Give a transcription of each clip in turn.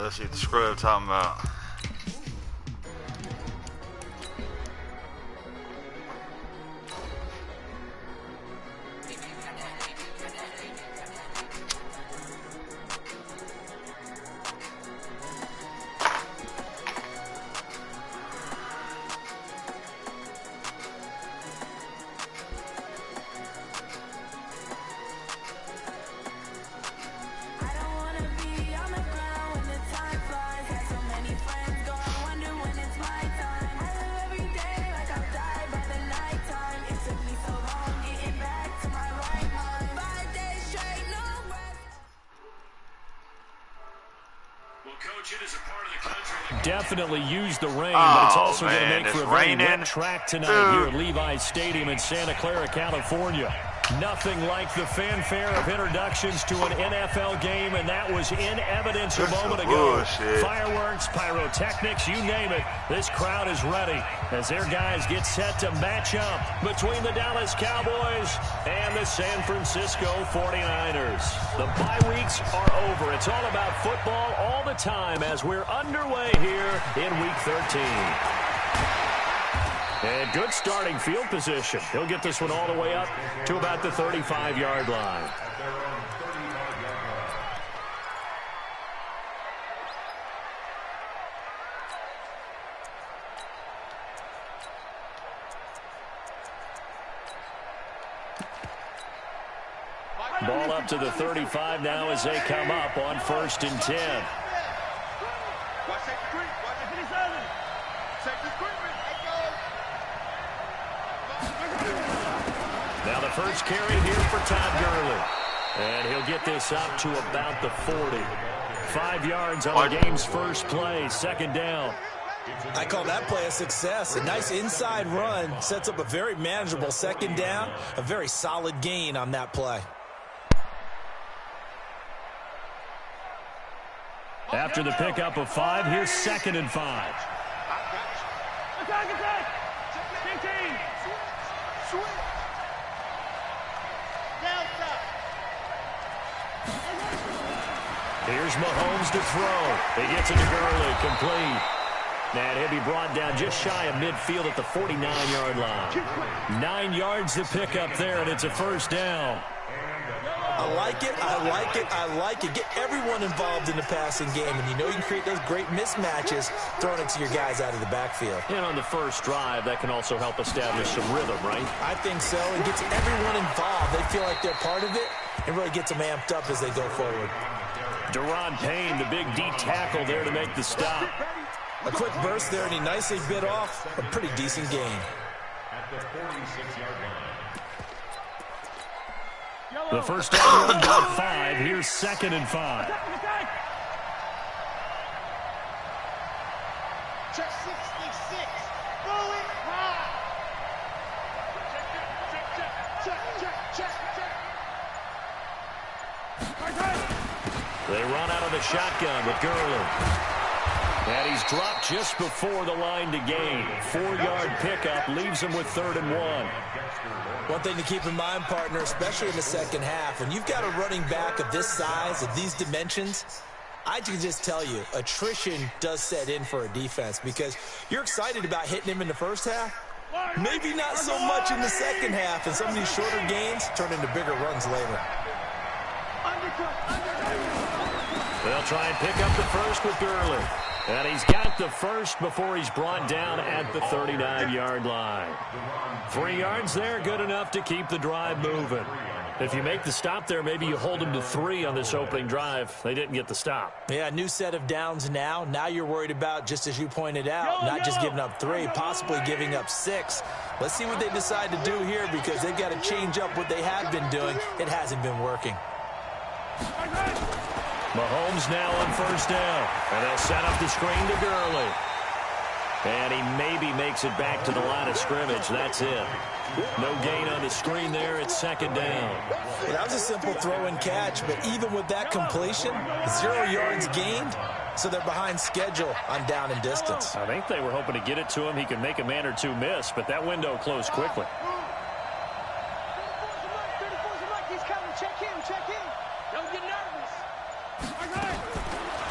Let's see what the scrub talking about. Definitely use the rain, but it's also going to make for a very wet track tonight here at Levi's Stadium in Santa Clara, California. Nothing like the fanfare of introductions to an NFL game, and that was in evidence a moment ago. Fireworks, pyrotechnics, you name it. This crowd is ready as their guys get set to match up between the Dallas Cowboys and the San Francisco 49ers. The bye weeks are over. It's all about football all the time as we're underway here in Week 13. And good starting field position. He'll get this one all the way up to about the 35-yard line. Ball up to the 35 now as they come up on 1st and 10. Now the first carry here for Todd Gurley. And he'll get this up to about the 40. 5 yards on the game's first play, 2nd down. I call that play a success. A nice inside run sets up a very manageable 2nd down. A very solid gain on that play. After the pickup of 5, here's 2nd and 5. Here's Mahomes to throw. He gets it to Gurley, complete. And he'll be brought down just shy of midfield at the 49-yard line. 9 yards to pick up there, and it's a 1st down. I like it, I like it, I like it. Get everyone involved in the passing game, and you know you can create those great mismatches throwing it to your guys out of the backfield. And on the first drive, that can also help establish some rhythm, right? I think so. It gets everyone involved. They feel like they're part of it, and really gets them amped up as they go forward. Deron Payne, the big D tackle there to make the stop. A quick burst there, and he nicely bit off a pretty decent gain. At the 46-yard line. The first down run by 5. Here's 2nd and 5. Check 66. Throw it high. Check. They run out of the shotgun with Gurley. And he's dropped just before the line to gain. 4-yard pickup leaves him with 3rd and 1. One thing to keep in mind, partner, especially in the second half, when you've got a running back of this size, of these dimensions, I can just tell you, attrition does set in for a defense because you're excited about hitting him in the first half, Maybe not so much in the second half, and some of these shorter gains turn into bigger runs later. They'll try and pick up the first with Gurley. And he's got the first before he's brought down at the 39-yard line. 3 yards there, good enough to keep the drive moving. If you make the stop there, maybe you hold them to 3 on this opening drive. They didn't get the stop. Yeah, new set of downs now. Now you're worried about, just as you pointed out, not just giving up 3, possibly giving up 6. Let's see what they decide to do here, because they've got to change up what they have been doing. It hasn't been working. Mahomes now on first down. And they'll set up the screen to Gurley. And he maybe makes it back to the line of scrimmage. That's it. No gain on the screen there. It's second down. Well, that was a simple throw and catch, but even with that completion, 0 yards gained, so they're behind schedule on down and distance. I think they were hoping to get it to him. He could make a man or two miss, but that window closed quickly.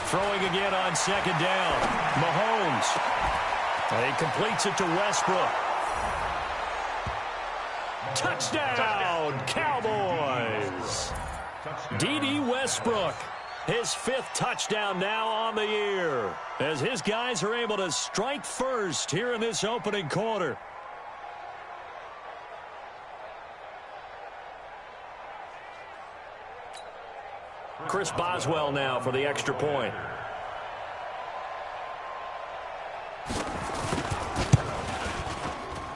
Throwing again on second down. Mahomes. And he completes it to Westbrook. Touchdown, Cowboys. D.D. Westbrook, his 5th touchdown now on the year, as his guys are able to strike first here in this opening quarter. Chris Boswell now for the extra point.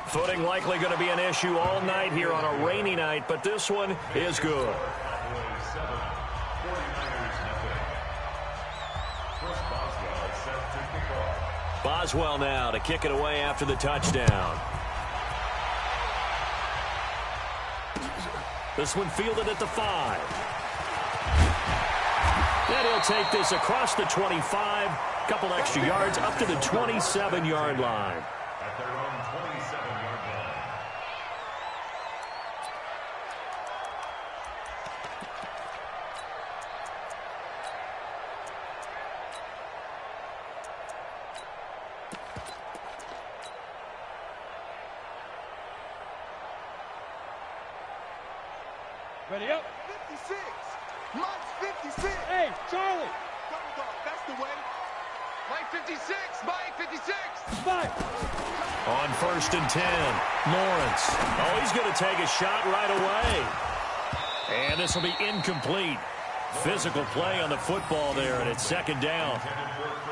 Footing likely going to be an issue all night here on a rainy night, but this one is good. Boswell now to kick it away after the touchdown. This one fielded at the 5. Then he'll take this across the 25, couple extra yards up to the 27-yard line. At their own 27-yard line. Ready up. 56. Mike's 56. Hey, Charlie. Double dog. That's the way. Mike 56. Mike 56. Mike. On first and 10, Lawrence. Oh, he's going to take a shot right away. And this will be incomplete. Physical play on the football there, and it's second down.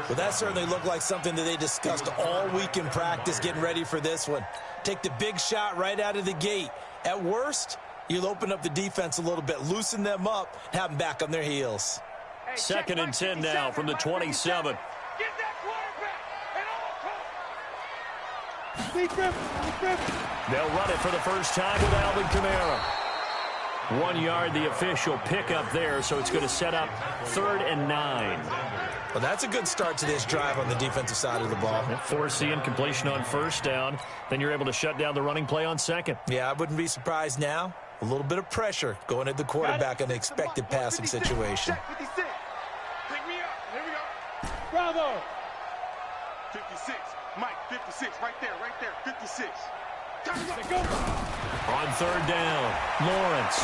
Well, that certainly looked like something that they discussed all week in practice, getting ready for this one. Take the big shot right out of the gate. At worst, you'll open up the defense a little bit, loosen them up, have them back on their heels. Hey, Second and 10 now from the 27. Get that quarterback. Lee Griffin. They'll run it for the first time with Alvin Kamara. 1 yard, the official pickup there, so it's going to set up 3rd and 9. Well, that's a good start to this drive on the defensive side of the ball. Force the incompletion on first down. Then you're able to shut down the running play on second. Yeah, I wouldn't be surprised now. A little bit of pressure going at the quarterback in an expected passing situation. 56. Pick me up. Here we go. Bravo. 56. Mike 56. Right there. 56. Go. On 3rd down, Lawrence.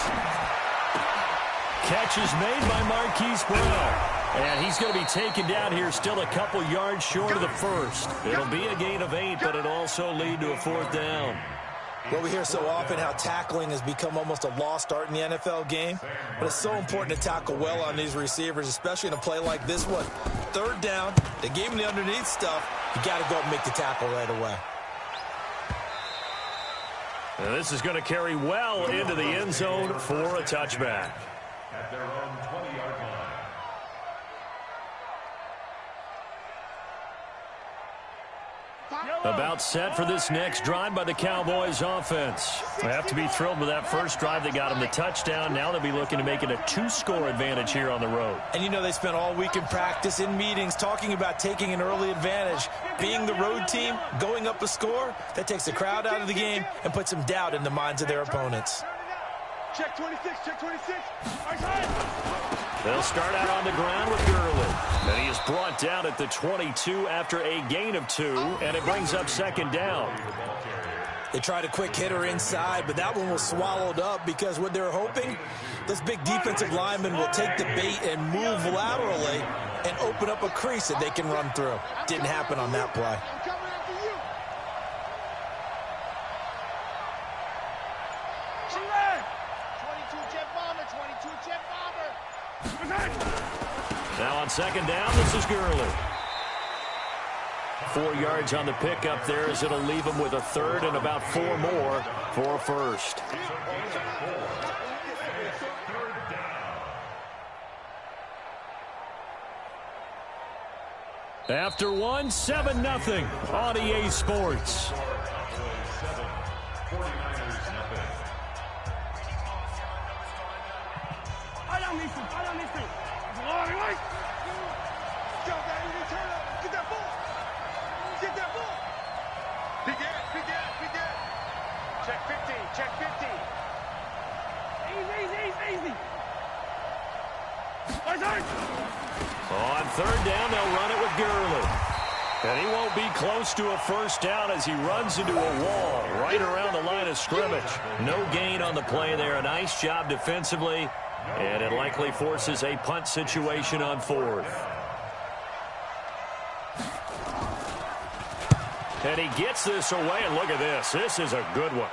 Catch is made by Marquise Brown. And he's going to be taken down here, still a couple yards short of the first. It'll be a gain of 8, but it'll also lead to a 4th down. Well, we hear so often how tackling has become almost a lost art in the NFL game. But it's so important to tackle well on these receivers, especially in a play like this one. 3rd down, they gave him the underneath stuff. You got to go and make the tackle right away. And this is going to carry well into the end zone for a touchback. At their own 20-yard line. About set for this next drive by the Cowboys offense. They have to be thrilled with that first drive that got them the touchdown. Now they'll be looking to make it a 2-score advantage here on the road. And you know they spent all week in practice, in meetings, talking about taking an early advantage. Being the road team, going up a score, that takes the crowd out of the game and puts some doubt in the minds of their opponents. Check 26. Check 26. They'll start out on the ground with Gurley. And he is brought down at the 22 after a gain of 2, and it brings up second down. They tried a quick hitter inside, but that one was swallowed up because what they're hoping, those big defensive linemen will take the bait and move laterally and open up a crease that they can run through. Didn't happen on that play. I'm coming after you. She ran. 22 jet bomber, 22 jet bomber. Now on second down, this is Gurley. 4 yards on the pickup there as it'll leave him with a third and about 4 more for a first. After one, 7-0 on EA Sports. Check 50, check 50. Easy. On third down, they'll run it with Gurley. And he won't be close to a first down as he runs into a wall right around the line of scrimmage. No gain on the play there. A nice job defensively. And it likely forces a punt situation on fourth. And he gets this away, and look at this. This is a good one.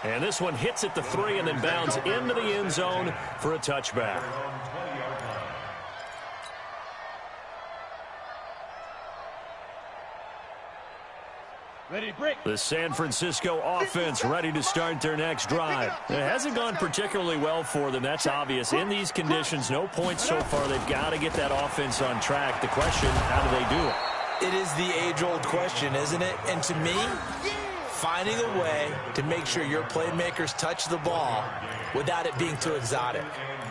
And this one hits at the 3 and then bounds into the end zone for a touchback. Ready, break. The San Francisco offense ready to start their next drive. It hasn't gone particularly well for them. That's obvious. In these conditions, no points so far. They've got to get that offense on track. The question, how do they do it? It is the age-old question, isn't it? And to me, finding a way to make sure your playmakers touch the ball without it being too exotic.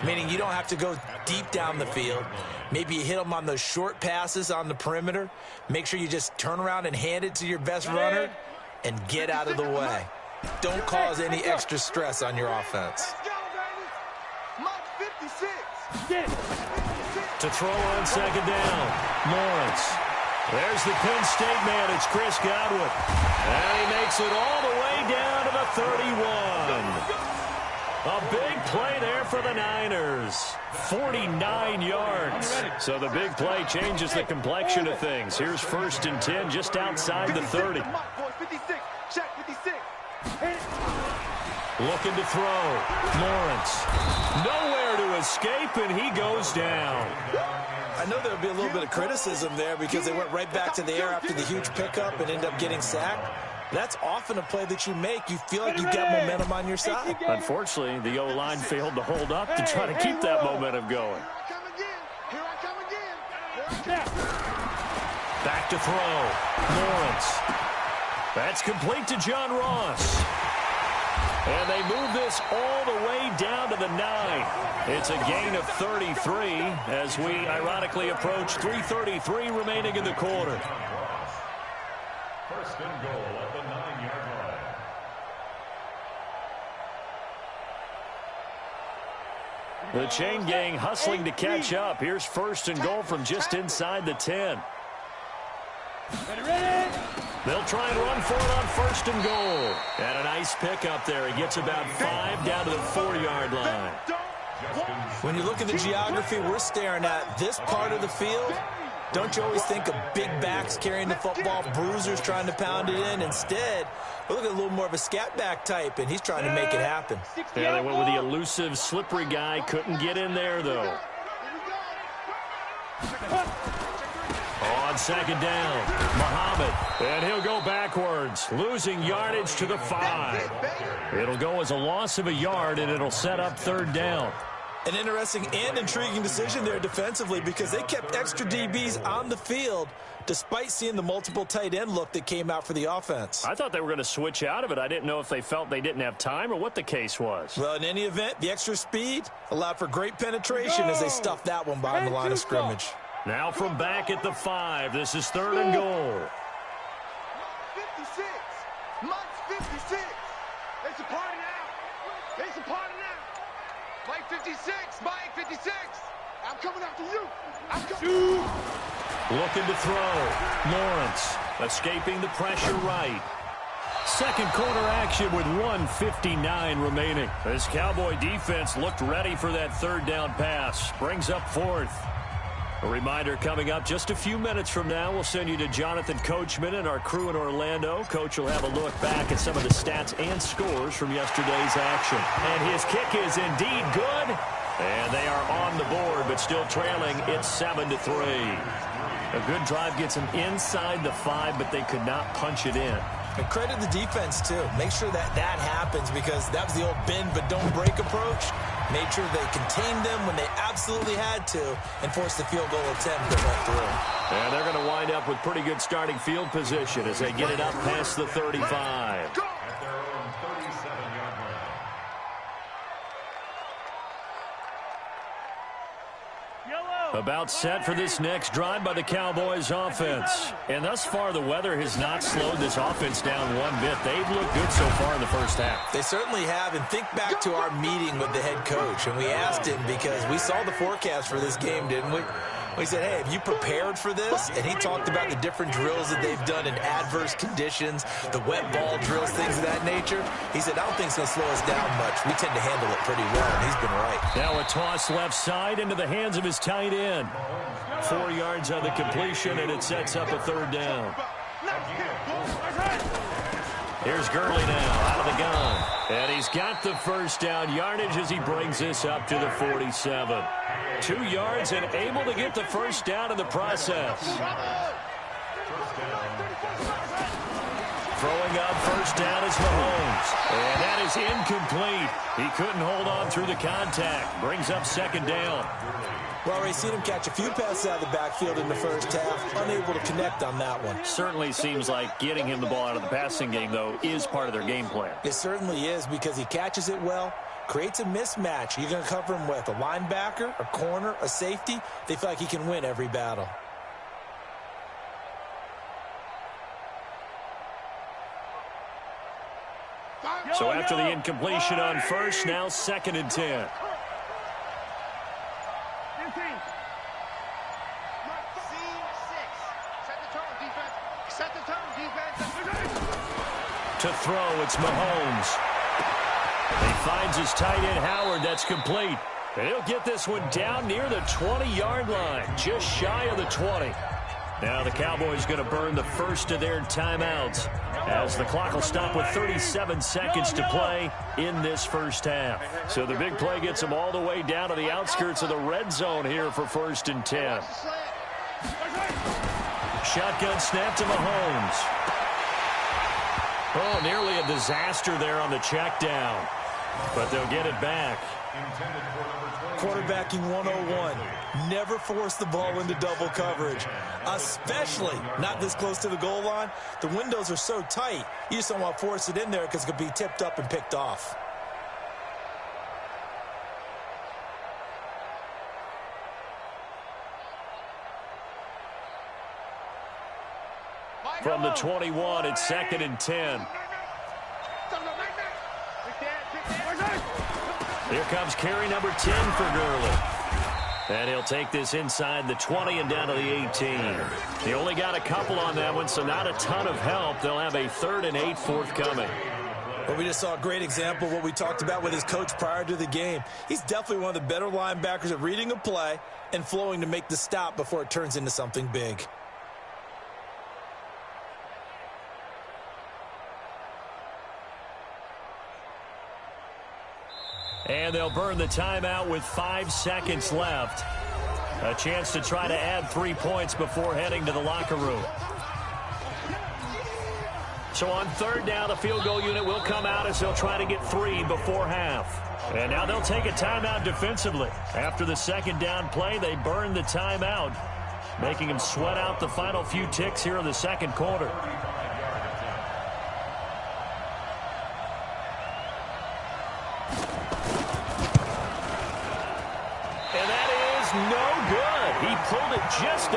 Meaning you don't have to go deep down the field. Maybe you hit them on those short passes on the perimeter. Make sure you just turn around and hand it to your best runner and get out of the way. Don't cause any extra stress on your offense. Let's go, baby. Mike 56. To throw on second down, Lawrence. There's the Penn State man. It's Chris Godwin. And he makes it all the way down to the 31. A big play there for the Niners. 49 yards. So the big play changes the complexion of things. Here's 1st and 10 just outside the 30. 56. Check 56. Looking to throw. Lawrence. Nowhere to escape, and he goes down. I know there'll be a little bit of criticism there because they went right back to the air after the huge pickup and ended up getting sacked. That's often a play that you make. You feel like you've got momentum on your side. Unfortunately, the O-line failed to hold up to try to keep that momentum going. Here I come again. Back to throw. Lawrence. That's complete to John Ross. And they move this all the way down to the 9. It's a gain of 33 as we ironically approach 3:33 remaining in the quarter. First and goal at the 9-yard line. The chain gang hustling to catch up. Here's 1st and goal from just inside the 10. Ready. They'll try and run for it on 1st and goal. And a nice pickup there. He gets about 5 down to the 4-yard line. When you look at the geography we're staring at, this part of the field, don't you always think of big backs carrying the football, bruisers trying to pound it in? Instead, we look at a little more of a scat back type, and he's trying to make it happen. Yeah, they went with the elusive, slippery guy. Couldn't get in there, though. On second down, Muhammad. And he'll go backwards, losing yardage to the 5. It'll go as a loss of a yard, and it'll set up 3rd down. An interesting and intriguing decision there defensively because they kept extra DBs on the field despite seeing the multiple tight end look that came out for the offense. I thought they were going to switch out of it. I didn't know if they felt they didn't have time or what the case was. Well, in any event, the extra speed allowed for great penetration as they stuffed that one behind the line of scrimmage. Now from back at the 5, this is 3rd and goal. 56. Mike 56. It's a party now. It's a party now. Mike 56. Mike 56. I'm coming after you. I'm coming. Looking to throw. Lawrence escaping the pressure right. Second quarter action with 1:59 remaining. This Cowboy defense looked ready for that third down pass. Brings up fourth. A reminder coming up just a few minutes from now. We'll send you to Jonathan Coachman and our crew in Orlando. Coach will have a look back at some of the stats and scores from yesterday's action. And his kick is indeed good. And they are on the board, but still trailing. It's 7-3. A good drive gets them inside the 5, but they could not punch it in. And credit the defense, too. Make sure that happens because that was the old bend but don't break approach. Made sure they contained them when they absolutely had to and forced the field goal attempt that went through. And they're going to wind up with pretty good starting field position as they get it up past the 35. About set for this next drive by the Cowboys offense. And thus far, the weather has not slowed this offense down one bit. They've looked good so far in the first half. They certainly have. And think back to our meeting with the head coach. And we asked him because we saw the forecast for this game, didn't we? We said, hey, have you prepared for this? And he talked about the different drills that they've done in adverse conditions, the wet ball drills, things of that nature. He said, I don't think it's going to slow us down much. We tend to handle it pretty well, and he's been right. Now a toss left side into the hands of his tight end. 4 yards on the completion, and it sets up a third down. Here's Gurley now out of the gun. And he's got the first down yardage as he brings this up to the 47. 2 yards and able to get the first down in the process. Throwing up first down is Mahomes. And that is incomplete. He couldn't hold on through the contact. Brings up second down. Well, already seen him catch a few passes out of the backfield in the first half. Unable to connect on that one. Certainly seems like getting him the ball out of the passing game, though, is part of their game plan. It certainly is because he catches it well, creates a mismatch. You're going to cover him with a linebacker, a corner, a safety. They feel like he can win every battle. So after the incompletion on first, now 2nd and 10. To throw, it's Mahomes. He finds his tight end, Howard. That's complete. And he'll get this one down near the 20-yard line, just shy of the 20. Now the Cowboys going to burn the first of their timeouts as the clock will stop with 37 seconds to play in this first half. So the big play gets them all the way down to the outskirts of the red zone here for 1st and 10. Shotgun snap to Mahomes. Oh, nearly a disaster there on the check down. But they'll get it back. Quarterbacking 101. Never force the ball into double coverage, especially not this close to the goal line. The windows are so tight, you just don't want to force it in there because it could be tipped up and picked off. From the 21, it's 2nd and 10. Here comes carry number 10 for Gurley. And he'll take this inside the 20 and down to the 18. He only got a couple on that one, so not a ton of help. They'll have a 3rd and 8 forthcoming. Well, we just saw a great example of what we talked about with his coach prior to the game. He's definitely one of the better linebackers at reading a play and flowing to make the stop before it turns into something big. And they'll burn the timeout with 5 seconds left. A chance to try to add 3 points before heading to the locker room. So on 3rd down, the field goal unit will come out as they'll try to get 3 before half. And now they'll take a timeout defensively. After the 2nd down play, they burn the timeout, making them sweat out the final few ticks here in the 2nd quarter. is no good. He pulled it just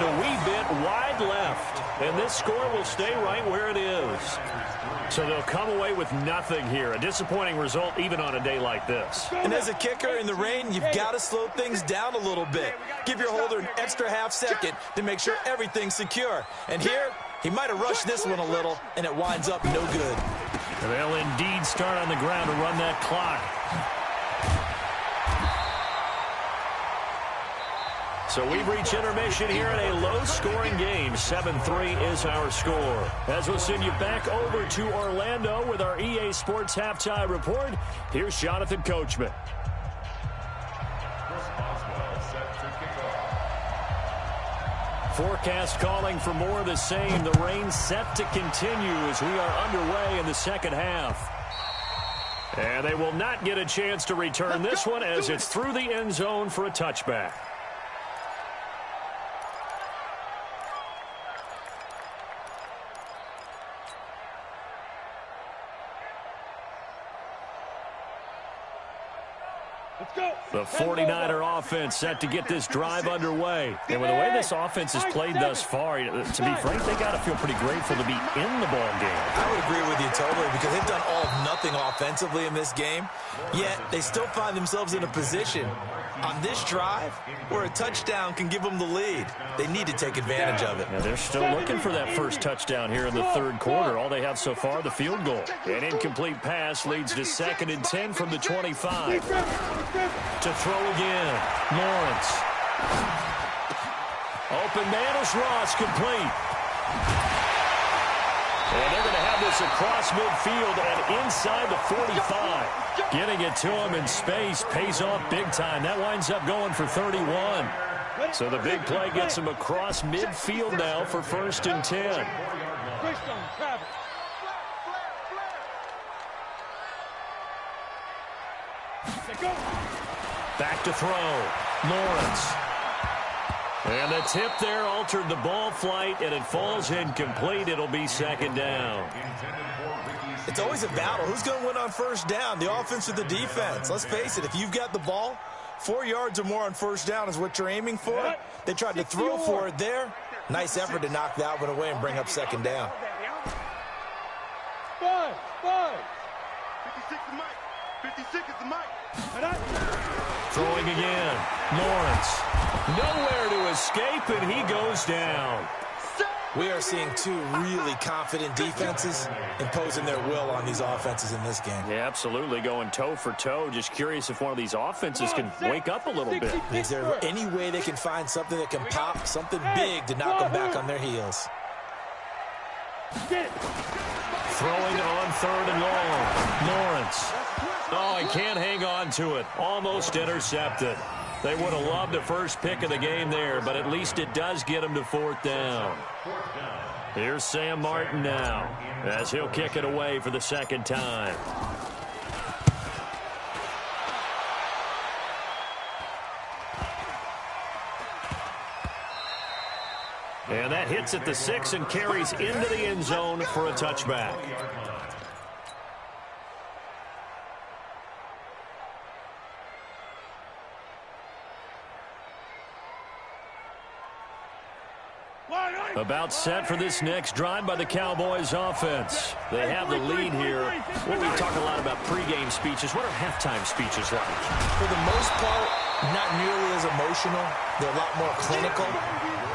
a wee bit wide left. And this score will stay right where it is. So they'll come away with nothing here. A disappointing result even on a day like this. And as a kicker in the rain, you've got to slow things down a little bit. Give your holder an extra half second to make sure everything's secure. And here, he might have rushed this one a little, and it winds up no good. They'll indeed start on the ground to run that clock. So we've reached intermission here in a low-scoring game. 7-3 is our score. As we'll send you back over to Orlando with our EA Sports Halftime Report, here's Jonathan Coachman. Forecast calling for more of the same. The rain set to continue as we are underway in the second half. And they will not get a chance to return this one as it's through the end zone for a touchback. The 49er offense set to get this drive underway. And with the way this offense has played thus far, to be frank, they got to feel pretty grateful to be in the ball game. I would agree with you totally because they've done all of nothing offensively in this game, yet they still find themselves in a position on this drive where a touchdown can give them the lead. They need to take advantage of it. Yeah, they're still looking for that first touchdown here in the third quarter. All they have so far, the field goal. An incomplete pass leads to 2nd and 10 from the 25. To throw again, Lawrence. Open man is Ross, complete. And they're going to have this across midfield and inside the 45. Getting it to him in space pays off big time. That winds up going for 31. So the big play gets him across midfield now for 1st and 10. Back to throw. Lawrence. And the tip there altered the ball flight, and it falls incomplete. It'll be 2nd down. It's always a battle. Who's going to win on 1st down, the offense or the defense? Let's face it, if you've got the ball, 4 yards or more on 1st down is what you're aiming for. They tried to throw for it there. Nice effort to knock that one away and bring up 2nd down. 5. 56 is Mike. 56 is the Mike. Throwing again. Lawrence. Nowhere to escape, and he goes down. We are seeing two really confident defenses imposing their will on these offenses in this game. Yeah, absolutely, going toe for toe. Just curious if one of these offenses can wake up a little bit. Is there any way they can find something that can pop, something big to knock them back on their heels? Throwing on 3rd and long. Lawrence. Oh, he can't hang on to it. Almost intercepted. They would have loved the first pick of the game there, but at least it does get him to 4th down. Here's Sam Martin now as he'll kick it away for the 2nd time. And that hits at the 6 and carries into the end zone for a touchback. About set for this next drive by the Cowboys offense. They have the lead here. Well, we talk a lot about pregame speeches. What are halftime speeches like? For the most part, not nearly as emotional. They're a lot more clinical.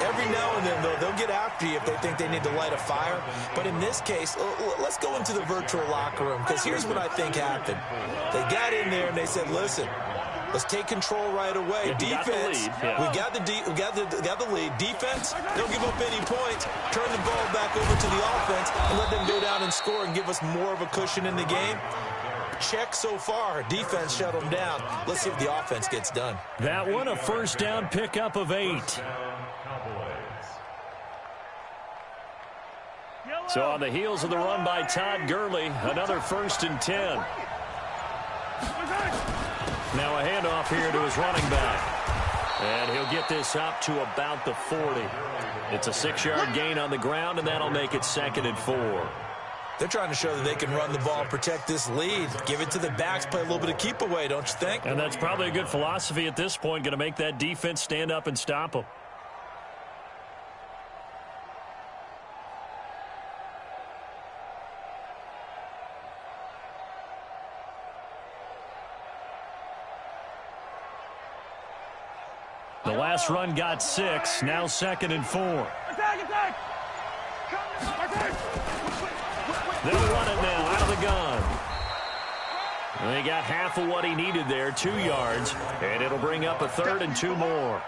Every now and then, though, they'll get after you if they think they need to light a fire. But in this case, let's go into the virtual locker room, because here's what I think happened. They got in there and they said, listen, let's take control right away. Defense, we got the lead. Defense, don't give up any points. Turn the ball back over to the offense and let them go down and score and give us more of a cushion in the game. Check so far. Defense shut them down. Let's see if the offense gets done. That one, a 1st down pickup of 8. So on the heels of the run by Todd Gurley, another 1st and 10. Now a handoff here to his running back. And he'll get this up to about the 40. It's a 6-yard gain on the ground, and that'll make it 2nd and 4. They're trying to show that they can run the ball and protect this lead. Give it to the backs, play a little bit of keep away, don't you think? And that's probably a good philosophy at this point, going to make that defense stand up and stop them. The last run got 6, now 2nd and 4. They'll run it now out of the gun. And he got half of what he needed there, 2 yards, and it'll bring up a 3rd and 2 more.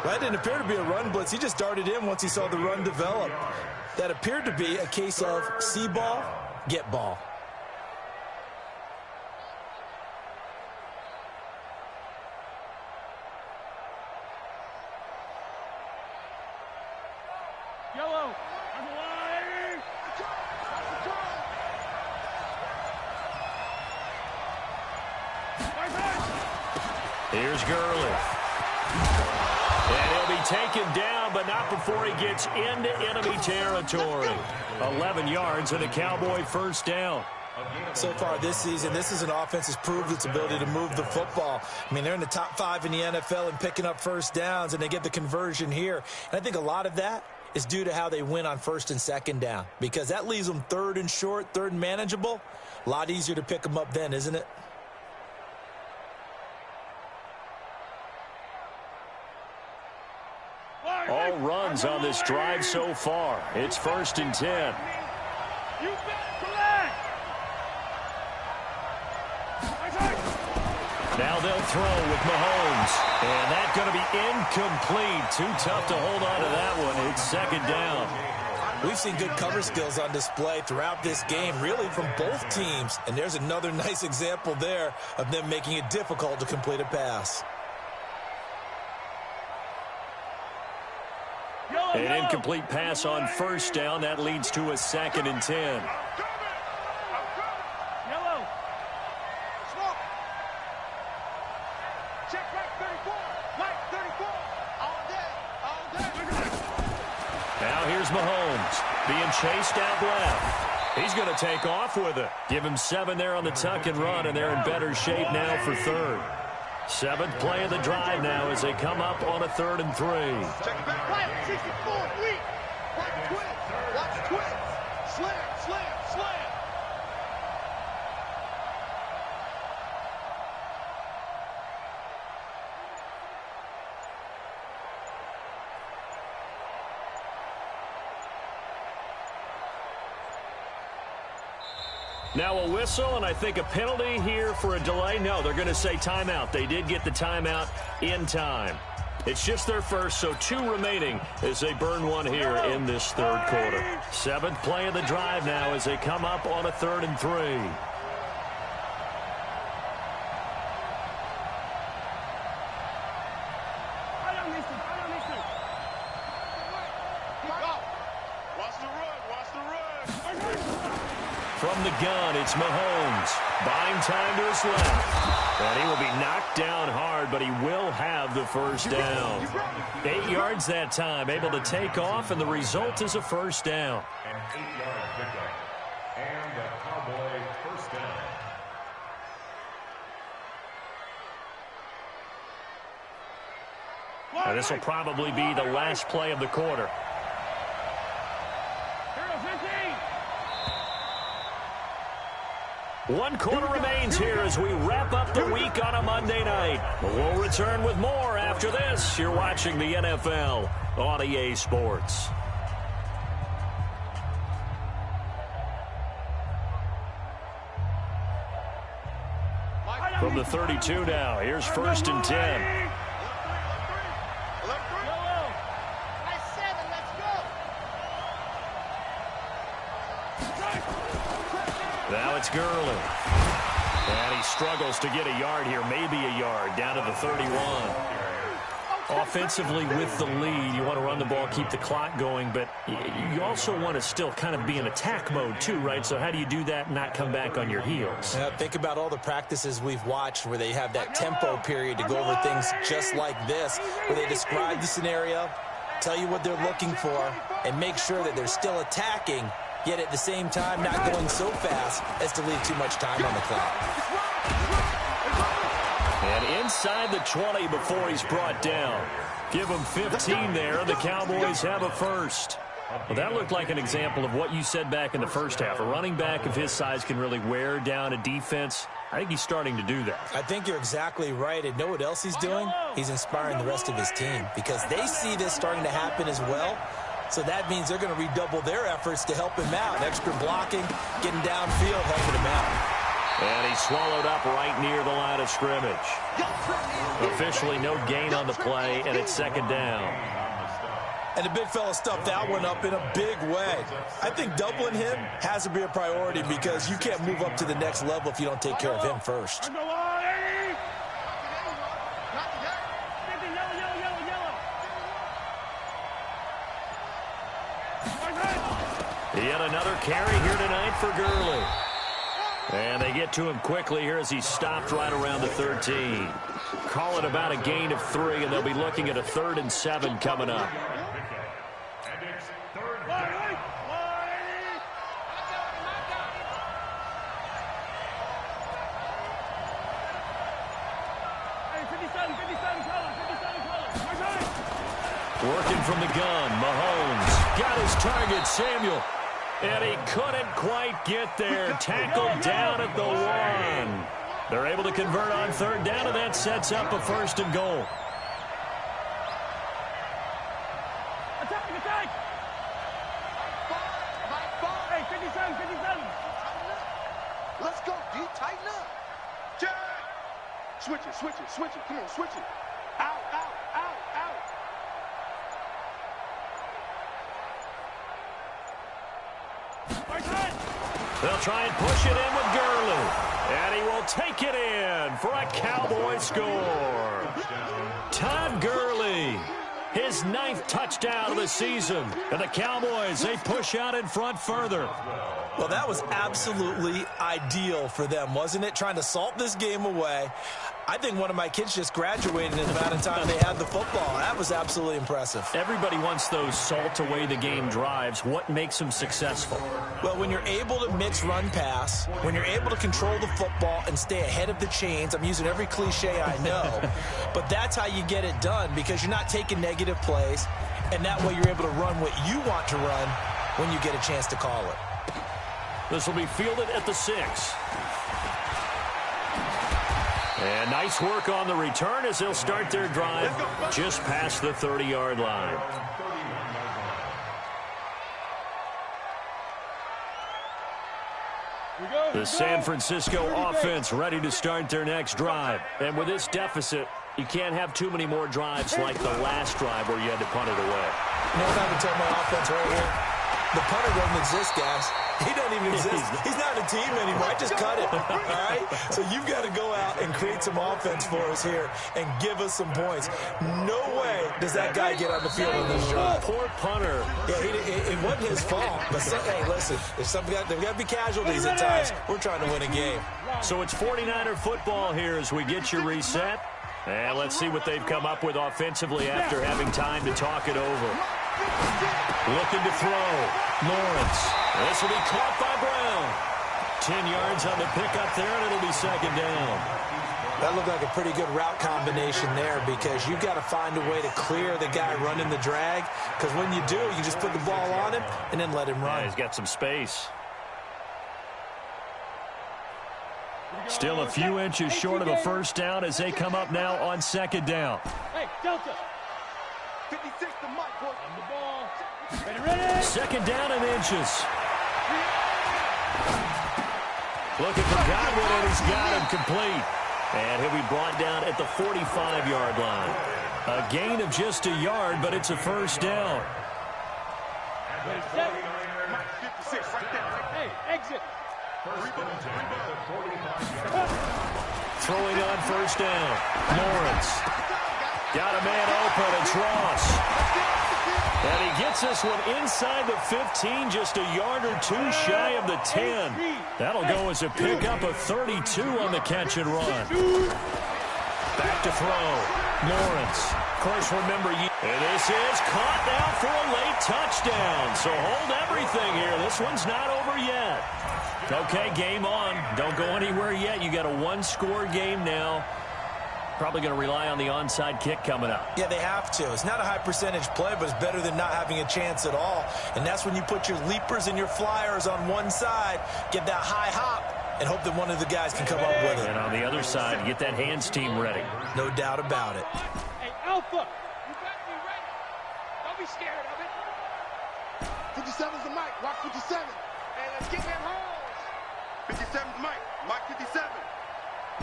That didn't appear to be a run blitz. He just darted in once he saw the run develop. That appeared to be a case of see ball, get ball. Here's Gurley. And he'll be taken down, but not before he gets into enemy territory. 11 yards and a Cowboy first down. So far this season, this is an offense that's proved its ability to move the football. I mean, they're in the top 5 in the NFL and picking up first downs, and they get the conversion here. And I think a lot of that is due to how they win on 1st and 2nd down, because that leaves them 3rd and short, 3rd and manageable. A lot easier to pick them up then, isn't it? All runs on this drive so far. It's 1st and 10. Now they'll throw with Mahomes. And that's going to be incomplete. Too tough to hold on to that one. It's 2nd down. We've seen good cover skills on display throughout this game, really from both teams. And there's another nice example there of them making it difficult to complete a pass. An incomplete pass on 1st down. That leads to a 2nd and 10. Now here's Mahomes being chased out left. He's going to take off with it. Give him 7 there on the tuck and run, and they're in better shape now for 3rd. 7th play of the drive now as they come up on a 3rd and 3. Check back. Right, 64, weak. Watch twins. Watch twins. Slam, slam, slam. Now a whistle, and I think a penalty here for a delay. No, they're going to say timeout. They did get the timeout in time. It's just their first, so 2 remaining as they burn one here in this 3rd quarter. 7th play of the drive now as they come up on a 3rd and 3. From the gun, it's Mahomes. Buying time to his left. And he will be knocked down hard, but he will have the first down. 8 yards that time, able to take off, and the result is a first down. An 8-yard pickup. And a Cowboy first down. And this will probably be the last play of the quarter. One quarter remains here as we wrap up the week on a Monday night. We'll return with more after this. You're watching the NFL on EA Sports. From the 32 now, here's 1st and 10. Now it's Gurley. And he struggles to get a yard here, maybe a yard, down to the 31. Offensively with the lead, you want to run the ball, keep the clock going, but you also want to still kind of be in attack mode too, right? So how do you do that and not come back on your heels? Think about all the practices we've watched where they have that tempo period to go over things just like this, where they describe the scenario, tell you what they're looking for, and make sure that they're still attacking yet at the same time not going so fast as to leave too much time on the clock. And inside the 20 before he's brought down. Give him 15 there. The Cowboys have a first. Well, that looked like an example of what you said back in the first half. A running back of his size can really wear down a defense. I think he's starting to do that. I think you're exactly right. And know what else he's doing? He's inspiring the rest of his team because they see this starting to happen as well. So that means they're going to redouble their efforts to help him out. Extra blocking, getting downfield, helping him out. And he's swallowed up right near the line of scrimmage. Officially no gain on the play, and it's second down. And the big fella stuffed that one up in a big way. I think doubling him has to be a priority because you can't move up to the next level if you don't take care of him first. Yet another carry here tonight for Gurley. And they get to him quickly here as he's stopped right around the 13. Call it about a gain of 3, and they'll be looking at a 3rd and 7 coming up. Working from the gun, Mahomes got his target, Samuel. And he couldn't quite get there. Tackled down at the 1. They're able to convert on 3rd down, and that sets up a 1st and goal. Attack! Hey, 57, 57. Let's go, D. Tighten up. Jack! Switch it. Come on, switch it. Out. They'll try and push it in with Gurley. And he will take it in for a Cowboy score. Todd Gurley, his 9th touchdown of the season. And the Cowboys, they push out in front further. Well, that was absolutely ideal for them, wasn't it? Trying to salt this game away. I think one of my kids just graduated in the amount of time they had the football. That was absolutely impressive. Everybody wants those salt-away-the-game drives. What makes them successful? Well, when you're able to mix run-pass, when you're able to control the football and stay ahead of the chains, I'm using every cliche I know, but that's how you get it done because you're not taking negative plays, and that way you're able to run what you want to run when you get a chance to call it. This will be fielded at the 6. And nice work on the return as they'll start their drive just past the 30-yard line. The San Francisco offense ready to start their next drive. And with this deficit, you can't have too many more drives like the last drive where you had to punt it away. You know what I would tell my offense right here? The punter doesn't exist, guys. He don't even exist. He's not a team anymore. I just cut it, all right? So you've got to go out and create some offense for us here and give us some points. No way does that guy get on the field on this drive. Poor punter. Yeah, it wasn't his fault. But hey, listen, there's got to be casualties at times. We're trying to win a game. So it's 49er football here as we get you reset. And let's see what they've come up with offensively after having time to talk it over. Looking to throw. Lawrence. This will be caught by Brown. 10 yards on the pickup there, and it'll be second down. That looked like a pretty good route combination there because you've got to find a way to clear the guy running the drag because when you do, you just put the ball on him and then let him run. Yeah, he's got some space. Still a few inches short of a first down as they come up now on second down. Hey, Delta. 56 to Mike, boy. On the ball. Ready. Second down and inches. Looking for Godwin, and he's got him complete. And he'll be brought down at the 45-yard line. A gain of just a yard, but it's a first down. 56 right there. Hey, exit. Throwing on first down. Lawrence. Got a man open. It's Ross. And he gets this one inside the 15, just a yard or two shy of the 10. That'll go as a pickup of 32 on the catch and run. Back back to throw. Lawrence. Of course, remember, and this is caught now for a late touchdown. So hold everything here. This one's not over yet. Okay, game on. Don't go anywhere yet. You got a one-score game now. Probably going to rely on the onside kick coming up. Yeah, they have to. It's not a high-percentage play, but it's better than not having a chance at all. And that's when you put your leapers and your flyers on one side, get that high hop, and hope that one of the guys can come up with it. And on the other side, get that hands team ready. No doubt about it. Hey, Alpha, you better be ready. Don't be scared of it. 57's the mic. Watch 57. Hey, let's get that hose. 57's Mike. Mike 57.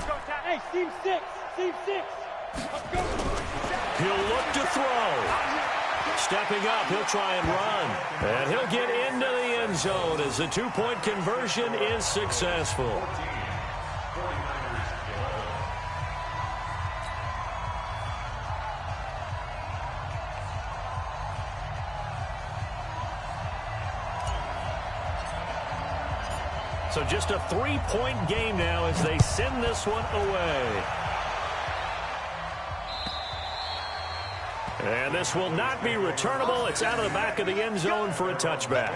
Go, Ty. Hey, seam 6. Seam 6. Let's go. He'll look to throw. Stepping up, he'll try and run. And he'll get into the end zone as the two-point conversion is successful. So just a three-point game now as they send this one away. And this will not be returnable. It's out of the back of the end zone for a touchback.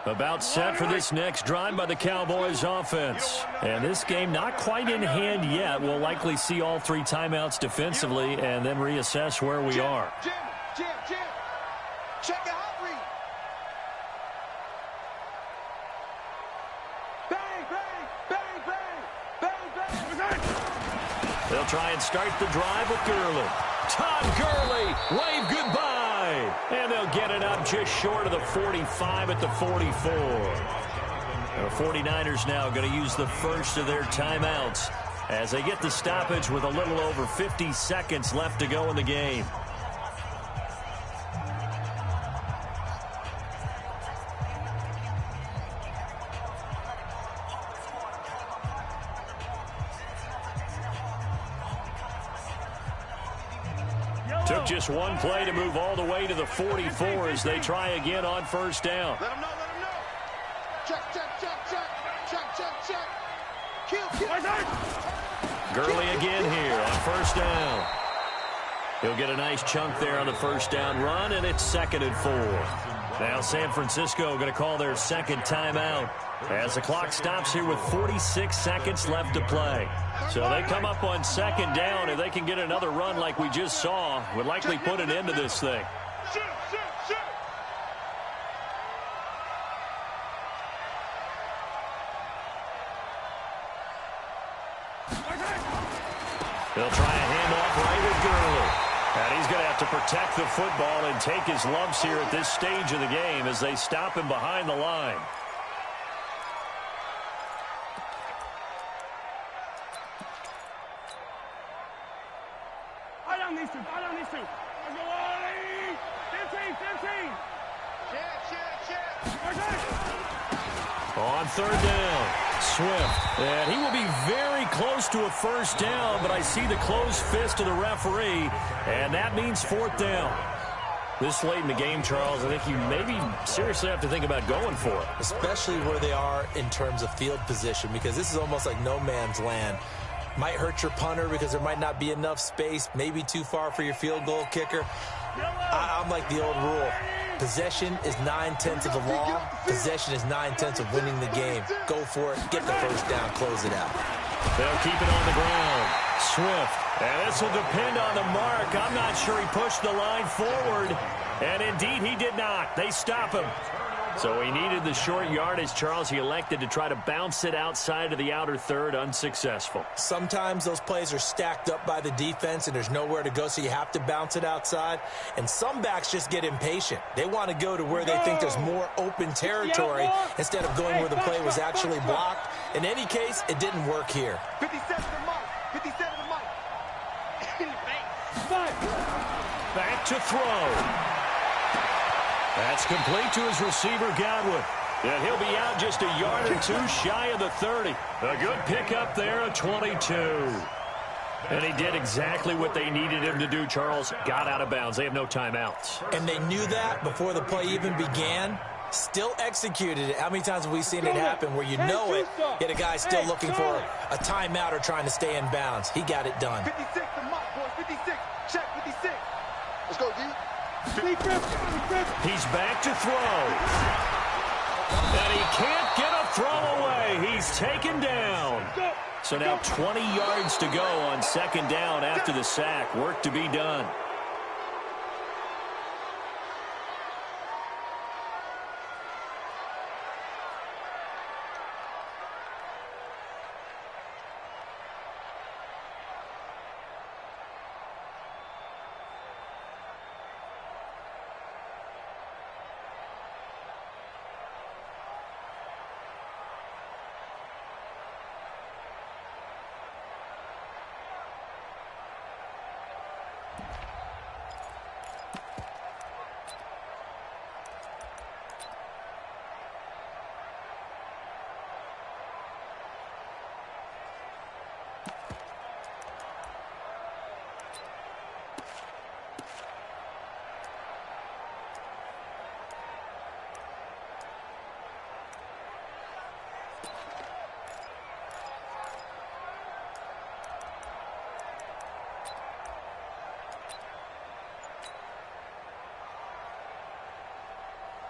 About set for this next drive by the Cowboys offense. And this game not quite in hand yet. We'll likely see all three timeouts defensively and then reassess where we are. Jim. Check out hot read. Bang. They'll try and start the drive with Gurley. Todd Gurley, wave goodbye. And they'll get it up just short of the 45 at the 44. The 49ers now going to use the first of their timeouts as they get the stoppage with a little over 50 seconds left to go in the game. Took just one play to move all the way to the 44 as they try again on first down. Let him know. Check. Kill. Gurley again here on first down. He'll get a nice chunk there on the first down run, and it's 2nd and 4. Now San Francisco going to call their second timeout as the clock stops here with 46 seconds left to play. So they come up on second down. If they can get another run like we just saw, would likely put an end to this thing. Shoot. They'll try a handoff right at Gurley. And he's going to have to protect the football and take his lumps here at this stage of the game as they stop him behind the line. I don't need to. Let's go, Ollie. 15. Check. On third down, Swift. And he will be very close to a first down, but I see the closed fist of the referee, and that means 4th down. This late in the game, Charles, I think you maybe seriously have to think about going for it. Especially where they are in terms of field position, because this is almost like no man's land. Might hurt your punter because there might not be enough space, maybe too far for your field goal kicker. I'm like the old rule. Possession is 9/10 of the law. Possession is 9/10 of winning the game. Go for it. Get the first down. Close it out. They'll keep it on the ground. Swift. And this will depend on the mark. I'm not sure he pushed the line forward. And indeed, he did not. They stop him. So he needed the short yardage, Charles. He elected to try to bounce it outside of the outer third, unsuccessful. Sometimes those plays are stacked up by the defense and there's nowhere to go, so you have to bounce it outside. And some backs just get impatient. They want to go to where they think there's more open territory instead of going where the play was actually blocked. In any case, it didn't work here. 57 to Mike. 57 to Mike. Back to throw. That's complete to his receiver, Godwin. And he'll be out just a yard or two shy of the 30. A good pickup there, a 22. And he did exactly what they needed him to do, Charles. Got out of bounds. They have no timeouts. And they knew that before the play even began. Still executed it. How many times have we seen it happen where you know it, yet a guy's still looking for a timeout or trying to stay in bounds? He got it done. 56, the mark, boys. 56. Check 56. Let's go, D. He's back to throw. And he can't get a throw away. He's taken down. So now 20 yards to go on second down after the sack. Work to be done.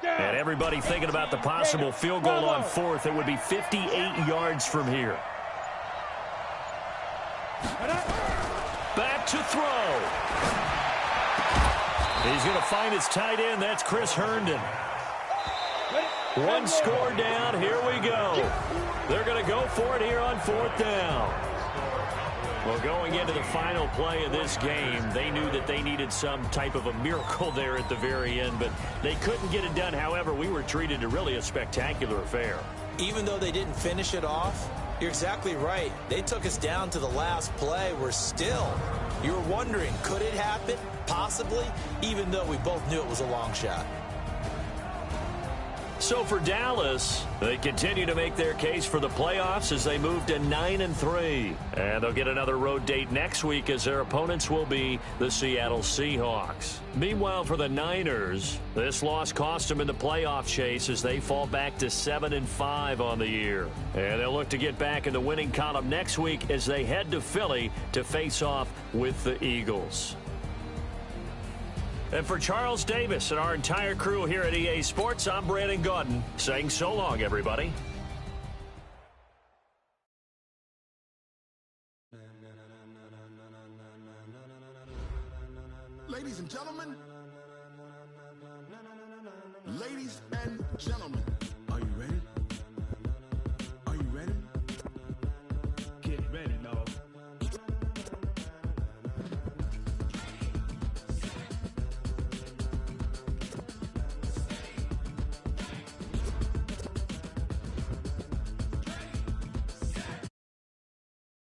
And everybody thinking about the possible field goal on fourth. It would be 58 yards from here. Back to throw. He's going to find his tight end. That's Chris Herndon. One score down. Here we go. They're going to go for it here on fourth down. Well, going into the final play of this game, they knew that they needed some type of a miracle there at the very end, but they couldn't get it done. However, we were treated to really a spectacular affair. Even though they didn't finish it off, you're exactly right. They took us down to the last play. We're still, you were wondering, could it happen? Possibly, even though we both knew it was a long shot. So for Dallas, they continue to make their case for the playoffs as they move to 9-3. And they'll get another road date next week as their opponents will be the Seattle Seahawks. Meanwhile, for the Niners, this loss cost them in the playoff chase as they fall back to 7-5 on the year. And they'll look to get back in the winning column next week as they head to Philly to face off with the Eagles. And for Charles Davis and our entire crew here at EA Sports, I'm Brandon Gaudin saying so long, everybody. Ladies and gentlemen, are you ready?